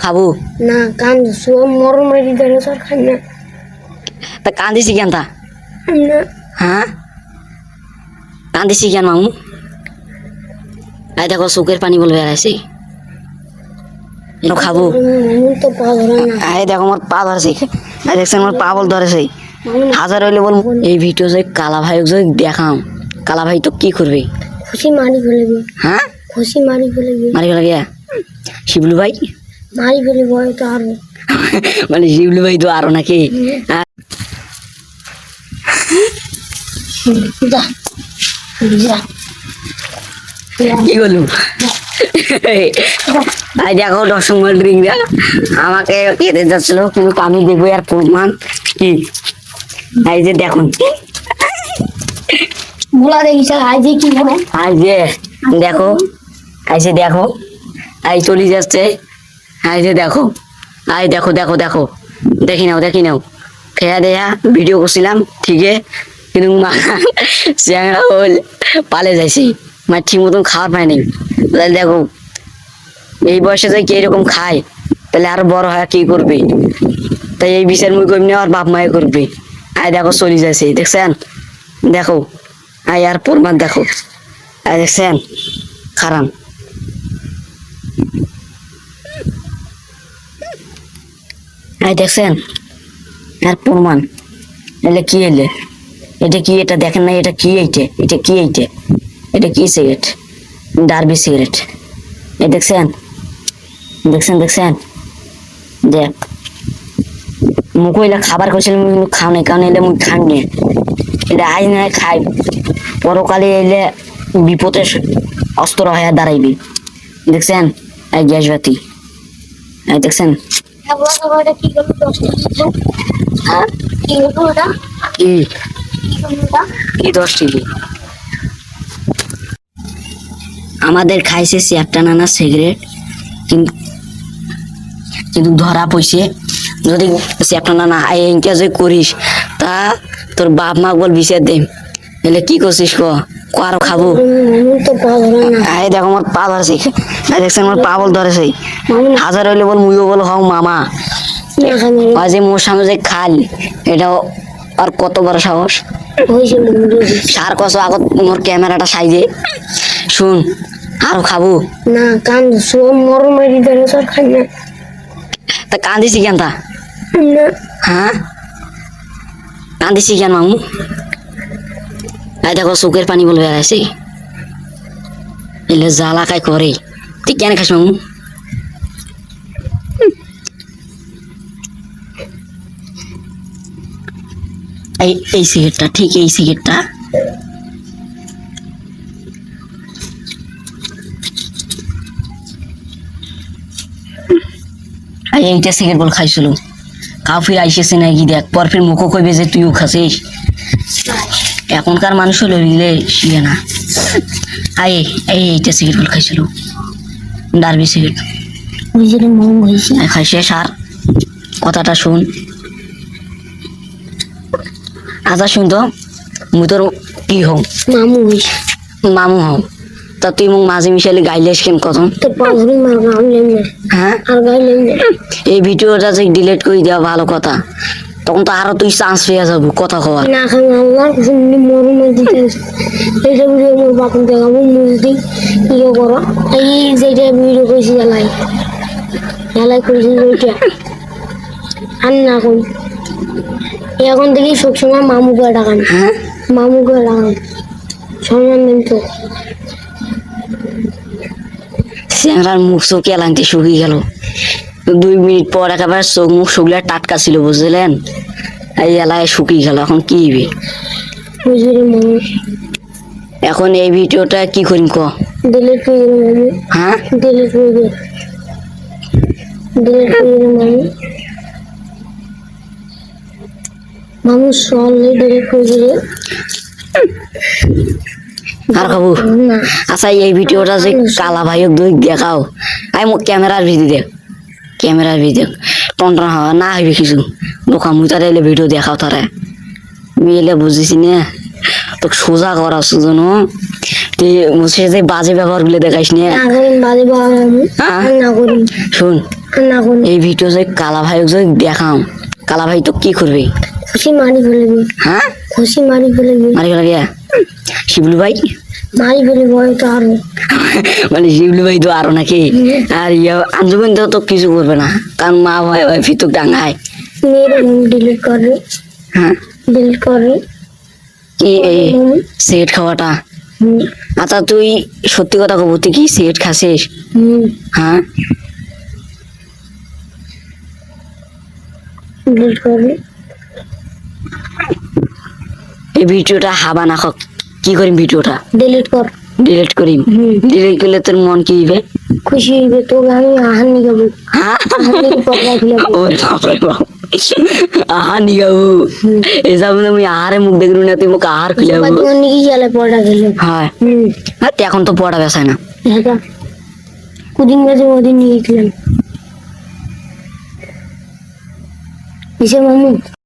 খাবো না কান্দ সব মরম মারি ধরে সর খাই না তা কান্দিছি কেন তা না হ্যাঁ কান্দিছি কেন মামু আই দেখো চোখের পানি বলবে বেড়াইছি খাবো মামু তো পা ধরে না আই দেখো আমার পা ধরেছে আই দেখছেন আমার পা বল ধরেছে হাজার হইলে বল এই ভিডিও যে কালা ভাই যদি দেখাম কালা ভাই তো কি করবে খুশি মারি ফেলবি হ্যাঁ খুশি মারি ফেলবি মারি ফেলা গিয়া শিবলু ভাই মারি ফেলবি তো আরো মানে শিবলু ভাই তো আরো নাকি যা যা কি বললু আই দেখো দর্শক মন্ডলী আমাকে কেটে যাচ্ছিল কিন্তু আমি দেখবো আর প্রমাণ কি এই যে দেখুন বলা দেখিস আজ কি বলে আই যে দেখো আই যে দেখো আই চলে যাচ্ছে আই যে দেখো আই দেখো দেখো দেখো দেখি নাও খেয়া দেয়া ভিডিও করছিলাম ঠিক কিন্তু চ্যাংড়া হল পালে যাইছি মানে ঠিক মতন খাওয়ার পায়নি তাহলে দেখো এই বয়সে যদি কে এরকম খায় তাহলে আরো বড় হয় কি করবে তাই এই বিচার মুই করবি আর বাপ মায়ে করবে আই দেখো চলে যাচ্ছে দেখছেন দেখো আই আর প্রমাণ দেখো আই দেখছেন খারাপ আই দেখছেন আর প্রমাণ এলে কি এলে এটা কি এটা দেখেন না এটা কি এটা কি এটা কি সিগারেট ডার্বি সিগারেট এই দেখছেন দেখছেন দেখ মুখ এলে খাবার করছিলাম খাও নাই কারণ এলে মুখ খান নি এটা আজ না খাই পরকালে এলে বিপদের অস্ত্র হয়ে দাঁড়াইবি দেখছেন এই গ্যাস বাতি এই দেখছেন কি করবো 10 টাকা হ্যাঁ কি করবো ওটা কি কি 10 টিভি আমাদের খাইছে একটা নানা সিগারেট কিন্তু ধরা পড়ছে যদি একটা নানা আইনটা যে করিস তা তোর বাপ মা বল বিচার দে এলে কি করছিস আরো খাবো মামু তো পা ধরে না আই দেখো আমার পা ধরেছে আই দেখছেন আমার পা বল ধরেছে হাজার হইলে বল মুইও বল হও মামা মাঝে মোর সামনে যে খাল এটাও আর কত বড় সাহস সার কস আগত মোর ক্যামেরাটা সাইজে শুন আরো খাবো না কান্দ সব মরম মারি ধরে সর খাই না তা কান্দিছি কেন তা না হ্যাঁ কান্দিছি কেন মামু আই দেখো চোখের পানি বলবে বেড়াইছে এলে জ্বালা কাই করে তুই কেন খাস মামু এই সিগারেটটা ঠিক এই সিগারেটটা এইটা সিগারেট বল খাইছিল কাউ ফির আইসেছে নাকি দেখ পর ফির মুখও কইবে যে তুইও খাসিস এখনকার মানুষ হলো রিলে শিখে না এইটা সিগারেট বল খাইছিল ডার্বি সিগারেট বুঝলি মন হয়েছে খাইছে সার কথাটা শুন আচ্ছা শুন তো মুই তোর কি হও মামু হয়েছে মামু হও তা তুই মোক মাঝে মিশালে গাইলেস কেন কত তো পা ধরে মারবো আমি লেমনে হ্যাঁ আর গাইলেন এই ভিডিওটা যে ডিলিট করে দেওয়া ভালো কথা তখন তো আরো তুই চান্স পেয়ে যাবো কথা কওয়ার না খাই আল্লাহর কাছে মরম মারি দিতে এইটা ভিডিও মোর বাপন দেখাবো মুজদি ইয়ে করো এই যেটা ভিডিও করেছি এলাই করেছি ওইটা আর না এখন এখন দেখি সবসময় মামু করে ডাকান হ্যাঁ মামু করে ডাকান সম্মান দিন তো চ্যাংড়ার মুখ চোখ এলান্তি শুকিয়ে গেল 2 মিনিট পর একেবারে চোখ মুখ শুকলে টাটকা ছিল বুঝলেন এই এলাকায় শুকিয়ে গেল এখন কি হবে বুঝলি মামু এখন এই ভিডিওটা কি করিম ডিলিট করে দিন মামু হ্যাঁ ডিলিট করে দিন মামু মামু সলে ডিলিট করে দিলে আর খাবো না আচ্ছা এই ভিডিওটা যে কালা ভাইক দুই দেখাও আই মোক ক্যামেরার ভিডিও টনটন হওয়া না হইবে কিছু বোকা মুই তারা এলে ভিডিও দেখাও তারা আমি এলে বুঝেছি না তোকে সোজা করা সুজন তুই মুছে যে বাজে ব্যবহার গুলো দেখাইস না না করিম বাজে বাবা মামু হ্যাঁ? আর না করিম শুন আর না করিম এই ভিডিও যে কালা ভাই যদি দেখাম কালা ভাই তো কি করবে খুশি মারি ফেলবি হ্যাঁ খুশি মারি ফেলবি মারি ফেলা গিয়া শিবলু ভাই মারি ফেলবি হয়তো আরো মানে শিবলু ভাই তো আরো নাকি আর ইয়া আঞ্জুমান তো কিছু করবে না কারণ মা ভয় ভয় ফিতুক ডাঙ্গায় মেরে ডিলিট করে হ্যাঁ ডিলিট করে কি এই সিগারেট খাওয়াটা আচ্ছা তুই সত্যি কথা কব তুই কি সিগারেট খাসিস হ্যাঁ ডিলিট করে এই ভিডিওটা হাবা না হোক কি করিম ভিডিওটা ডিলিট কর ডিলিট করিম ডিলিট করলে তোর মন কি হইবে খুশি হইবে তোকে আমি আহার নিয়ে যাবো হ্যাঁ পকড়া ফেলাবো ওরে বাপরে বাপ আহার নিগাবু এসব আমি আহারে মুখ দেখলু না তুই মুখ আহার খুলাবু তোমার নিয়ে গেলে পড়া গেলে হ্যাঁ আর তুই এখন তো পড়া বেসায় না হ্যাঁ কুদিন গেছে ওদিন নিয়ে গেছিলাম কিসে মামু